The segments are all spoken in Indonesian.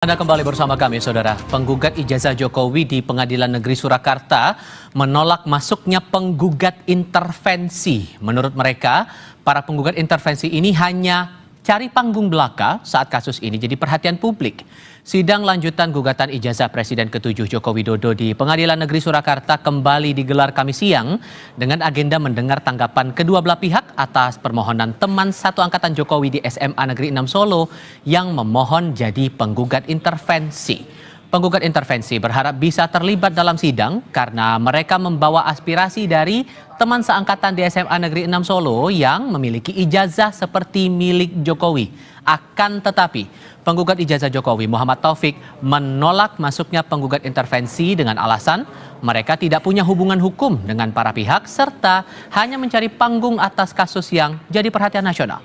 Anda kembali bersama kami, Saudara. Penggugat ijazah Jokowi di Pengadilan Negeri Surakarta menolak masuknya penggugat intervensi. Menurut mereka, para penggugat intervensi ini hanya cari panggung belaka saat kasus ini jadi perhatian publik. Sidang lanjutan gugatan ijazah Presiden ke-7 Joko Widodo di Pengadilan Negeri Surakarta kembali digelar Kamis siang dengan agenda mendengar tanggapan kedua belah pihak atas permohonan teman satu angkatan Jokowi di SMA Negeri 6 Solo yang memohon jadi penggugat intervensi. Penggugat intervensi berharap bisa terlibat dalam sidang karena mereka membawa aspirasi dari teman seangkatan di SMA Negeri 6 Solo yang memiliki ijazah seperti milik Jokowi. Akan tetapi, penggugat ijazah Jokowi Muhammad Taufik menolak masuknya penggugat intervensi dengan alasan mereka tidak punya hubungan hukum dengan para pihak serta hanya mencari panggung atas kasus yang jadi perhatian nasional.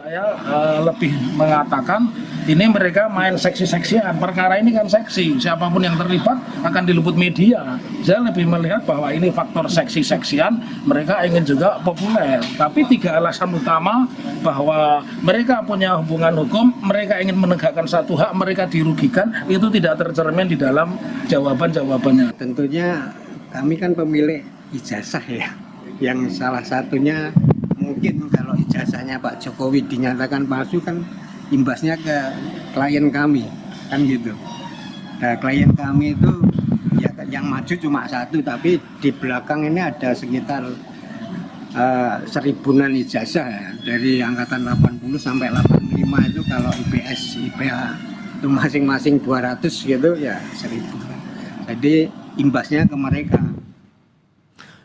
Saya lebih mengatakan ini mereka main seksi-seksian, perkara ini kan seksi, siapapun yang terlibat akan diliput media. Saya lebih melihat bahwa ini faktor seksi-seksian, mereka ingin juga populer. Tapi tiga alasan utama bahwa mereka punya hubungan hukum, mereka ingin menegakkan satu hak, mereka dirugikan, itu tidak tercermin di dalam jawaban-jawabannya. Tentunya kami kan pemilik ijazah ya, yang salah satunya mungkin kalau ijazahnya Pak Jokowi dinyatakan palsu kan imbasnya ke klien kami kan gitu. Nah, klien kami itu ya yang maju cuma satu, tapi di belakang ini ada sekitar seribuan ijazah ya. Dari angkatan 80 sampai 85 itu kalau IPS, IPA itu masing-masing 200 gitu ya 1000. Jadi imbasnya ke mereka.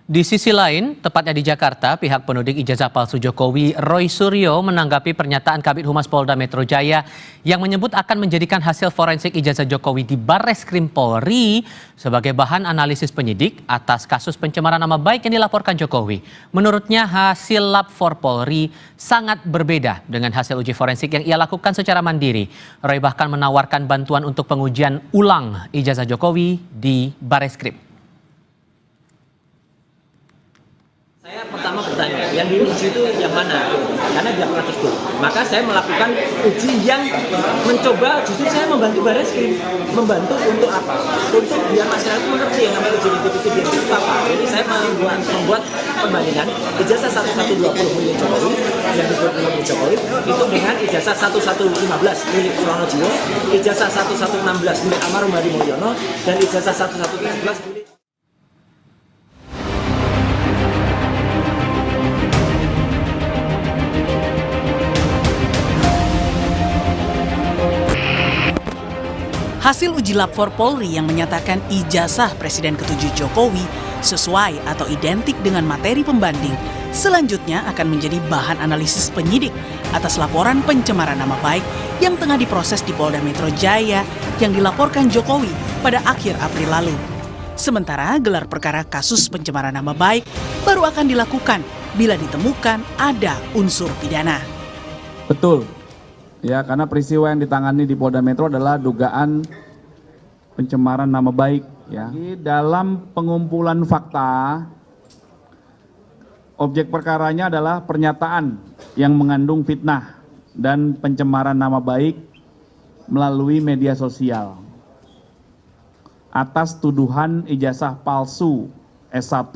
Di sisi lain, tepatnya di Jakarta, pihak penuding ijazah palsu Jokowi, Roy Suryo, menanggapi pernyataan Kabid Humas Polda Metro Jaya yang menyebut akan menjadikan hasil forensik ijazah Jokowi di Barreskrim Polri sebagai bahan analisis penyidik atas kasus pencemaran nama baik yang dilaporkan Jokowi. Menurutnya, hasil lab for Polri sangat berbeda dengan hasil uji forensik yang ia lakukan secara mandiri. Roy bahkan menawarkan bantuan untuk pengujian ulang ijazah Jokowi di Barreskrim. Saya pertama bertanya, yang diuji itu yang mana? Karena dia pernah tersebut. Maka saya melakukan uji yang mencoba, justru saya membantu Barreskrim. Membantu untuk apa? Untuk biar masyarakat mengerti yang namanya uji itu itu apa. Jadi saya membuat perbandingan ijazah 1120 milik Jokowi yang dibuat milik Jokowi itu dengan ijazah 1115 milik Surono Jiwo, ijazah 1116 milik Almarhum Hadi Mulyono, dan ijazah 1117 milik Hasil uji lab for Polri yang menyatakan ijazah Presiden ke-7 Jokowi sesuai atau identik dengan materi pembanding selanjutnya akan menjadi bahan analisis penyidik atas laporan pencemaran nama baik yang tengah diproses di Polda Metro Jaya yang dilaporkan Jokowi pada akhir April lalu. Sementara gelar perkara kasus pencemaran nama baik baru akan dilakukan bila ditemukan ada unsur pidana. Betul. Ya, karena peristiwa yang ditangani di Polda Metro adalah dugaan pencemaran nama baik. Ya. Di dalam pengumpulan fakta, objek perkaranya adalah pernyataan yang mengandung fitnah dan pencemaran nama baik melalui media sosial atas tuduhan ijazah palsu S1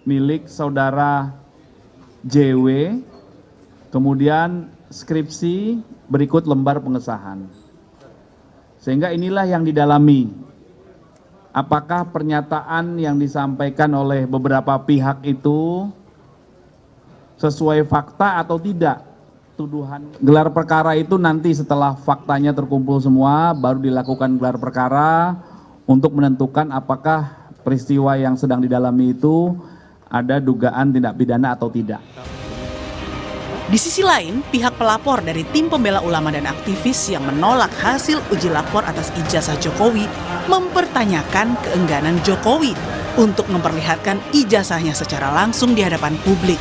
milik saudara JW. Kemudian skripsi berikut lembar pengesahan. Sehingga inilah yang didalami. Apakah pernyataan yang disampaikan oleh beberapa pihak itu sesuai fakta atau tidak? Tuduhan gelar perkara itu nanti setelah faktanya terkumpul semua baru dilakukan gelar perkara untuk menentukan apakah peristiwa yang sedang didalami itu ada dugaan tindak pidana atau tidak. Di sisi lain, pihak pelapor dari tim pembela ulama dan aktivis yang menolak hasil uji lapor atas ijazah Jokowi mempertanyakan keengganan Jokowi untuk memperlihatkan ijazahnya secara langsung di hadapan publik.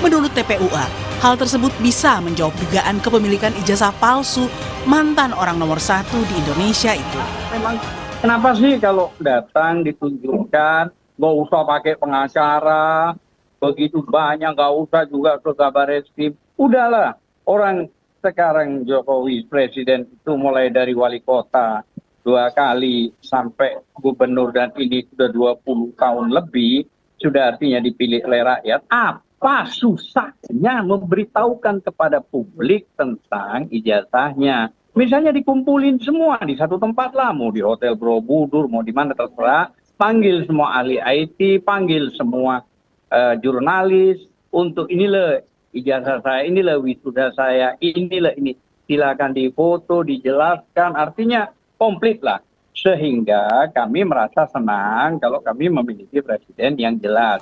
Menurut TPUA, hal tersebut bisa menjawab dugaan kepemilikan ijazah palsu mantan orang nomor 1 di Indonesia itu. Memang kenapa sih kalau datang ditunjukkan, nggak usah pakai pengacara, begitu banyak, nggak usah juga ke Barreskrim. Udahlah, orang sekarang Jokowi presiden itu mulai dari wali kota 2 kali sampai gubernur dan ini sudah 20 tahun lebih, sudah artinya dipilih oleh rakyat. Apa susahnya memberitahukan kepada publik tentang ijazahnya? Misalnya dikumpulin semua di satu tempat lah, mau di Hotel Borobudur, mau di mana terserah, panggil semua ahli IT, panggil semua jurnalis untuk inilah ijazah saya, inilah wisuda saya, inilah ini. Silakan difoto, dijelaskan, artinya komplit lah. Sehingga kami merasa senang kalau kami memiliki presiden yang jelas.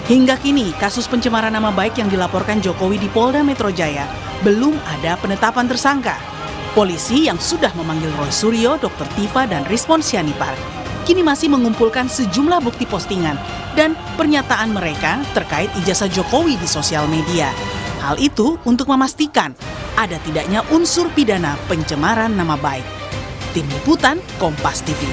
Hingga kini, kasus pencemaran nama baik yang dilaporkan Jokowi di Polda Metro Jaya belum ada penetapan tersangka. Polisi yang sudah memanggil Roy Suryo, Dr. Tifa, dan Rizwan Syahipar kini masih mengumpulkan sejumlah bukti postingan dan pernyataan mereka terkait ijazah Jokowi di sosial media. Hal itu untuk memastikan ada tidaknya unsur pidana pencemaran nama baik. Tim Liputan Kompas TV.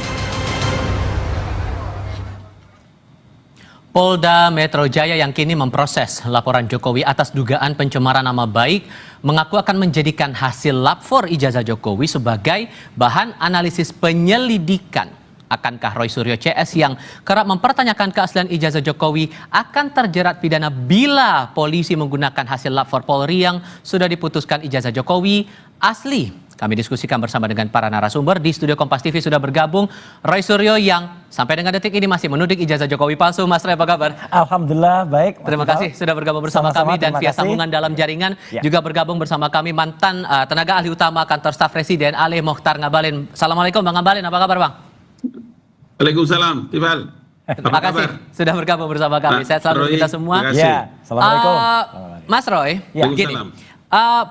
Polda Metro Jaya yang kini memproses laporan Jokowi atas dugaan pencemaran nama baik mengaku akan menjadikan hasil lapor ijazah Jokowi sebagai bahan analisis penyelidikan. Akankah Roy Suryo CS yang kerap mempertanyakan keaslian ijazah Jokowi akan terjerat pidana bila polisi menggunakan hasil lapor Polri yang sudah diputuskan ijazah Jokowi asli? Kami diskusikan bersama dengan para narasumber. Di studio Kompas TV sudah bergabung Roy Suryo yang sampai dengan detik ini masih menuding ijazah Jokowi palsu. Mas Roy, apa kabar? Alhamdulillah, baik. Terima kasih sudah bergabung bersama kami dan via sambungan dalam jaringan juga bergabung bersama kami mantan tenaga ahli utama kantor staf Presiden Ali Mokhtar Ngabalin. Assalamualaikum Bang Ngabalin, apa kabar Bang? Waalaikumsalam, Tifal. Terima kasih sudah bergabung bersama kami. Sehat selalu kita semua. Ya, Assalamualaikum. Mas Roy, gini,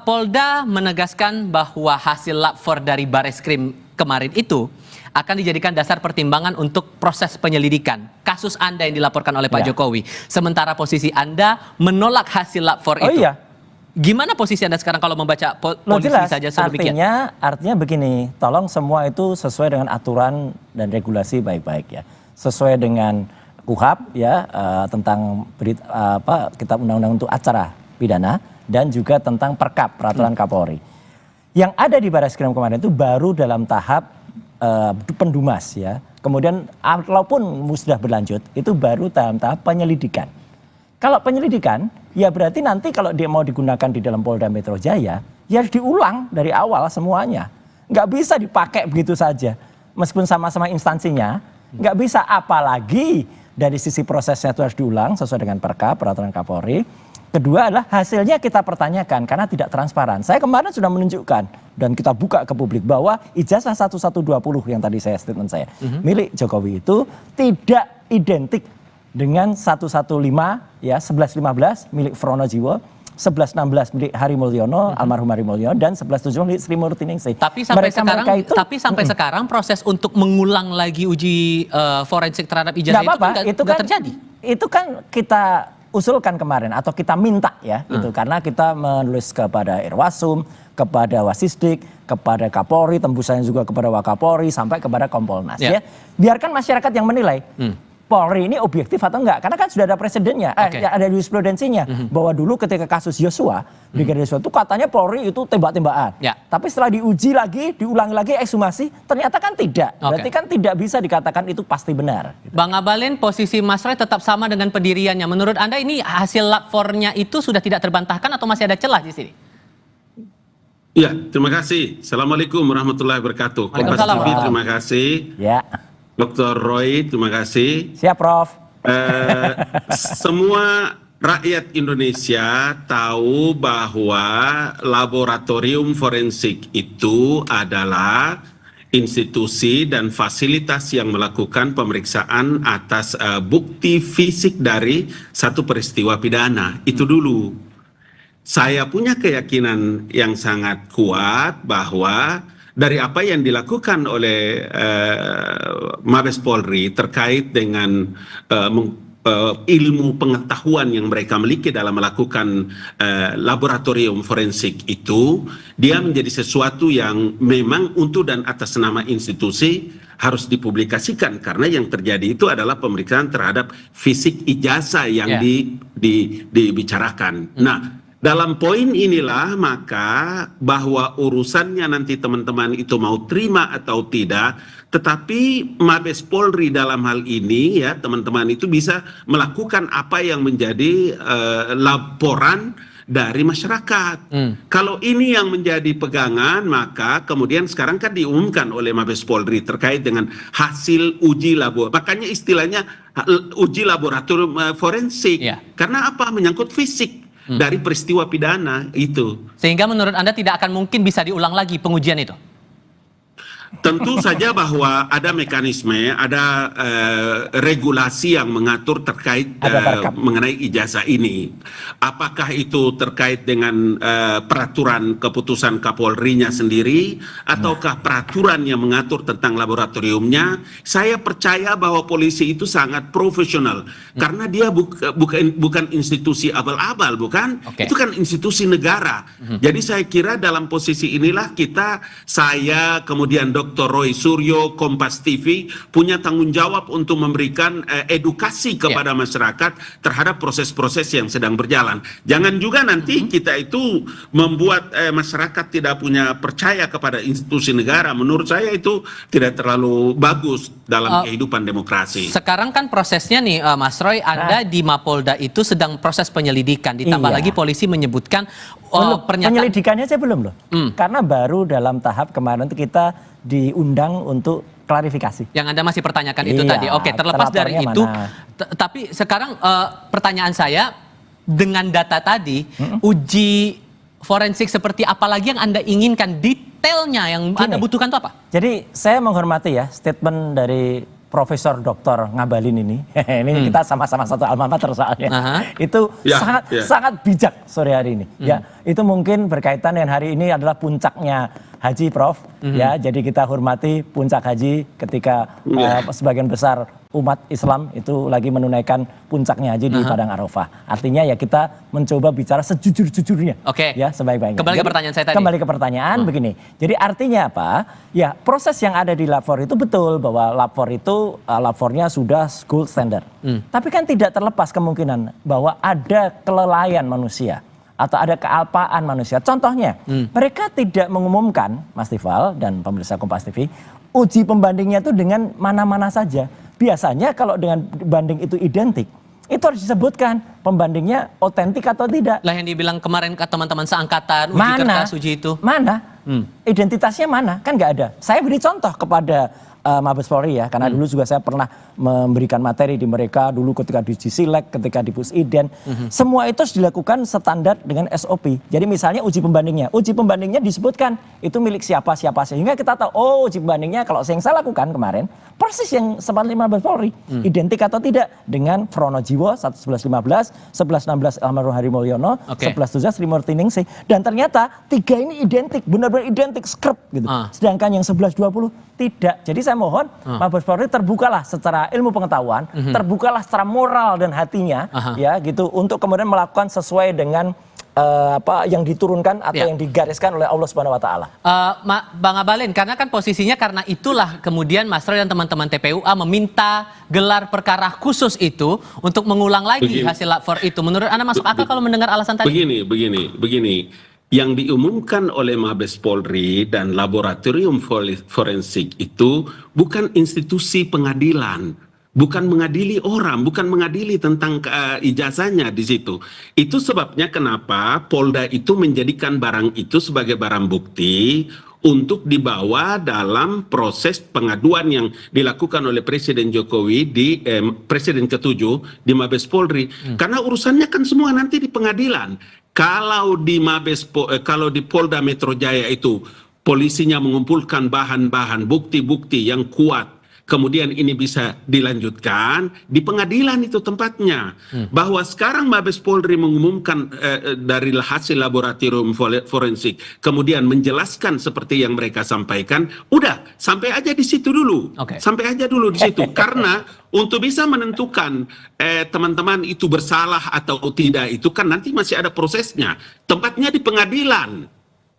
Polda menegaskan bahwa hasil lapor dari Bareskrim kemarin itu akan dijadikan dasar pertimbangan untuk proses penyelidikan kasus Anda yang dilaporkan oleh Pak Jokowi. Sementara posisi Anda menolak hasil lapor itu. Iya. Gimana posisi Anda sekarang kalau membaca polisi jelas, saja sedemikian? Artinya begini, tolong semua itu sesuai dengan aturan dan regulasi baik-baik ya. Sesuai dengan KUHP ya, tentang kitab undang-undang untuk acara pidana dan juga tentang Perkap, peraturan Kapolri. Yang ada di Bareskrim kemarin itu baru dalam tahap pendumas ya. Kemudian walaupun sudah berlanjut itu baru dalam tahap penyelidikan. Kalau penyelidikan, ya berarti nanti kalau dia mau digunakan di dalam Polda Metro Jaya, ya harus diulang dari awal semuanya. Nggak bisa dipakai begitu saja. Meskipun sama-sama instansinya, nggak bisa. Apalagi dari sisi prosesnya itu harus diulang sesuai dengan Perkap, peraturan Kapolri. Kedua adalah hasilnya kita pertanyakan karena tidak transparan. Saya kemarin sudah menunjukkan dan kita buka ke publik bahwa ijazah 1120 yang tadi statement saya milik Jokowi itu tidak identik dengan 115 ya 1115 milik Frono Jiwo, 1116 milik Hari Mulyono, almarhum Hari Mulyono, dan 1117 milik Sri Murtiningsih. Tapi sampai sekarang proses untuk mengulang lagi uji forensik terhadap ijazah itu nggak terjadi. Itu kan kita usulkan kemarin atau kita minta ya itu karena kita menulis kepada Irwasum, kepada Wasisdik, kepada Kapolri, tembusannya juga kepada Wakapolri sampai kepada Kompolnas ya. Biarkan masyarakat yang menilai. Polri ini objektif atau enggak? Karena kan sudah ada presidennya, ada jurisprudensinya. Bahwa dulu ketika kasus Yosua, Brigadir Yosua itu katanya Polri itu tembak-tembakan. Tapi setelah diuji lagi, diulangi lagi ekshumasi, ternyata kan tidak. Berarti kan tidak bisa dikatakan itu pasti benar. Bang Ngabalin, posisi Mas Roy tetap sama dengan pendiriannya. Menurut Anda ini hasil lapornya itu sudah tidak terbantahkan atau masih ada celah di sini? Ya, terima kasih. Assalamualaikum warahmatullahi wabarakatuh. Kompas TV, terima kasih. Ya. Dr. Roy, terima kasih. Siap, Prof. Semua rakyat Indonesia tahu bahwa laboratorium forensik itu adalah institusi dan fasilitas yang melakukan pemeriksaan atas bukti fisik dari satu peristiwa pidana. Itu dulu. Saya punya keyakinan yang sangat kuat bahwa dari apa yang dilakukan oleh Mabes Polri terkait dengan ilmu pengetahuan yang mereka miliki dalam melakukan laboratorium forensik itu, dia menjadi sesuatu yang memang untuk dan atas nama institusi harus dipublikasikan karena yang terjadi itu adalah pemeriksaan terhadap fisik ijazah yang dibicarakan. Nah, Dalam poin inilah maka bahwa urusannya nanti teman-teman itu mau terima atau tidak, tetapi Mabes Polri dalam hal ini ya teman-teman itu bisa melakukan apa yang menjadi laporan dari masyarakat. Kalau ini yang menjadi pegangan, maka kemudian sekarang kan diumumkan oleh Mabes Polri terkait dengan hasil uji laboratorium. Makanya istilahnya uji laboratorium forensik. Ya. Karena apa? Menyangkut fisik dari peristiwa pidana itu. Sehingga menurut Anda tidak akan mungkin bisa diulang lagi pengujian itu? Tentu saja bahwa ada mekanisme, ada regulasi yang mengatur terkait mengenai ijazah ini. Apakah itu terkait dengan peraturan keputusan Kapolri-nya sendiri, ataukah peraturan yang mengatur tentang laboratoriumnya? Saya percaya bahwa polisi itu sangat profesional, karena dia bukan institusi abal-abal, bukan? Itu kan institusi negara. Jadi saya kira dalam posisi inilah saya kemudian Dr. Roy Suryo, Kompas TV punya tanggung jawab untuk memberikan edukasi kepada masyarakat terhadap proses-proses yang sedang berjalan. Jangan juga nanti kita itu membuat masyarakat tidak punya percaya kepada institusi negara. Menurut saya itu tidak terlalu bagus dalam kehidupan demokrasi. Sekarang kan prosesnya nih Mas Roy, Anda di Mapolda itu sedang proses penyelidikan. Ditambah lagi polisi menyebutkan pernyataan. Penyelidikannya saya belum loh. Karena baru dalam tahap kemarin kita diundang untuk klarifikasi. Yang Anda masih pertanyakan itu tadi. Oke, terlepas dari itu, tapi sekarang pertanyaan saya, dengan data tadi, uji forensik seperti apa lagi yang Anda inginkan, detailnya yang Anda butuhkan itu apa? Jadi saya menghormati ya statement dari Profesor Dr. Ngabalin ini. Ini kita sama-sama satu alma mater soalnya. Itu sangat bijak sore hari ini. Ya, itu mungkin berkaitan dengan hari ini adalah puncaknya haji, Prof. Ya, jadi kita hormati puncak haji ketika sebagian besar umat Islam itu lagi menunaikan puncaknya haji di Padang Arafah. Artinya ya kita mencoba bicara sejujur-jujurnya. Ya, sebaik-baiknya. Kembali ke pertanyaan saya tadi. Kembali ke pertanyaan begini. Jadi artinya apa? Ya, proses yang ada di lapor itu betul bahwa lapor itu lapornya sudah gold standard. Tapi kan tidak terlepas kemungkinan bahwa ada kelalaian manusia atau ada kealpaan manusia. Contohnya, mereka tidak mengumumkan, Mas Tifal dan pemirsa Kompas TV, uji pembandingnya itu dengan mana-mana saja. Biasanya kalau dengan banding itu identik, itu harus disebutkan pembandingnya otentik atau tidak. Lah yang dibilang kemarin ke teman-teman seangkatan, uji kertas, uji itu. Mana? Identitasnya mana? Kan nggak ada. Saya beri contoh kepada Mabes Polri ya, karena dulu juga saya pernah memberikan materi di mereka dulu ketika di Silek, ketika di Pusiden. Semua itu harus dilakukan standar dengan SOP. Jadi misalnya uji pembandingnya disebutkan itu milik siapa sehingga kita tahu uji pembandingnya kalau yang saya lakukan kemarin persis yang sempat Mabes Polri, identik atau tidak dengan Pronojiwo 1115, 1116 Almarhum Hari Mulyono, 1117 Sri Murti Ningsih, dan ternyata tiga ini identik, benar-benar identik skrip gitu. Sedangkan yang 1120 tidak. Jadi saya mohon Mabes Polri terbukalah secara ilmu pengetahuan, terbukalah secara moral dan hatinya, ya gitu, untuk kemudian melakukan sesuai dengan apa yang diturunkan atau yang digariskan oleh Allah Subhanahu Wa Taala. Bang Abalin, karena kan posisinya karena itulah kemudian Mas Roy dan teman-teman TPUA meminta gelar perkara khusus itu untuk mengulang lagi hasil lapor itu. Menurut Anda masuk akal kalau mendengar alasan tadi? Begini. Yang diumumkan oleh Mabes Polri dan laboratorium forensik itu bukan institusi pengadilan, bukan mengadili orang, bukan mengadili tentang ijazahnya di situ. Itu sebabnya kenapa Polda itu menjadikan barang itu sebagai barang bukti untuk dibawa dalam proses pengaduan yang dilakukan oleh Presiden Jokowi di Presiden ke-7 di Mabes Polri. Karena urusannya kan semua nanti di pengadilan. Kalau di Polda Metro Jaya itu polisinya mengumpulkan bahan-bahan bukti-bukti yang kuat, kemudian ini bisa dilanjutkan di pengadilan itu tempatnya. Bahwa sekarang Mabes Polri mengumumkan dari hasil laboratorium forensik, kemudian menjelaskan seperti yang mereka sampaikan, udah sampai aja di situ dulu, sampai aja dulu di situ. Karena untuk bisa menentukan teman-teman itu bersalah atau tidak itu kan nanti masih ada prosesnya. Tempatnya di pengadilan.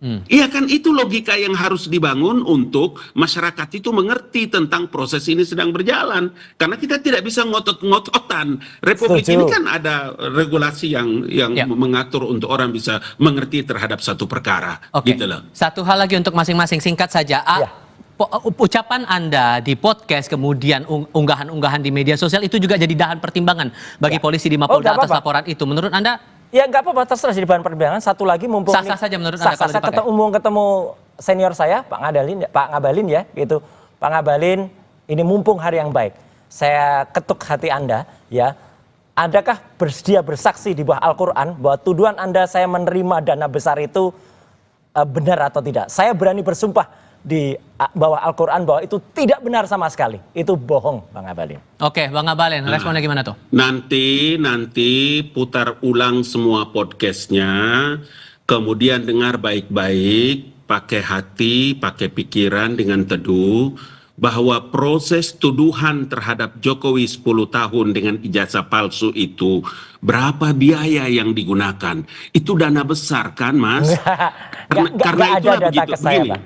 Iya kan, itu logika yang harus dibangun untuk masyarakat itu mengerti tentang proses ini sedang berjalan. Karena kita tidak bisa ngotot-ngototan. Republik Setuju. ini kan ada regulasi yang Ya. mengatur untuk orang bisa mengerti terhadap satu perkara. Oke. Gitu loh. Satu hal lagi untuk masing-masing, singkat saja. Ya. Ucapan Anda di podcast, kemudian unggahan-unggahan di media sosial itu juga jadi bahan pertimbangan bagi polisi di Mapolda nggak atas apa-apa. laporan itu. Menurut Anda Ya nggak apa-apa, terserah jadi bahan pertimbangan. Satu lagi mumpung Sah-sah saja menurut Anda kalau dipakai? ketemu senior saya Pak Ngabalin ya gitu. Pak Ngabalin, ini mumpung hari yang baik. Saya ketuk hati Anda ya. Adakah bersedia bersaksi di bawah Al-Qur'an bahwa tuduhan Anda saya menerima dana besar itu benar atau tidak? Saya berani bersumpah di bawah Al-Qur'an bahwa itu tidak benar sama sekali. Itu bohong, Bang Ngabalin. Oke, Bang Ngabalin, responnya gimana tuh? Nanti putar ulang semua podcastnya, kemudian dengar baik-baik, pakai hati, pakai pikiran dengan teduh, bahwa proses tuduhan terhadap Jokowi 10 tahun dengan ijazah palsu itu, berapa biaya yang digunakan? Itu dana besar kan, Mas? Nggak ada data ke saya, Bang.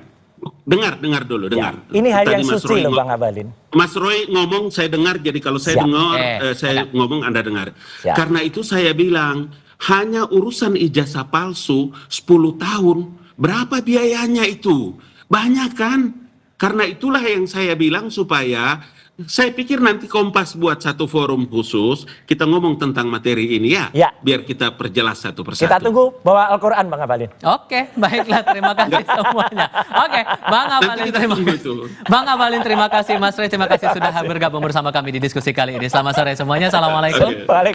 Dengar dulu, dengar. Ini hari Tadi yang Mas suci Roy loh, Bang Ngabalin. Mas Roy ngomong, saya dengar, jadi kalau saya Siap. dengar, saya ngomong, Anda dengar. Siap. Karena itu saya bilang, hanya urusan ijazah palsu 10 tahun, berapa biayanya itu? Banyak kan? Karena itulah yang saya bilang supaya, saya pikir nanti Kompas buat satu forum khusus, kita ngomong tentang materi ini ya, Ya. biar kita perjelas satu persatu. Kita tunggu bawa Al-Qur'an, Bang Ngabalin. Oke, baiklah, terima kasih semuanya. Oke, Bang Ngabalin, Nanti kita terima tunggu kasih. itu. Bang Ngabalin, terima kasih. Mas Roy, terima kasih sudah bergabung bersama kami di diskusi kali ini. Selamat sore semuanya. Assalamualaikum. Oke.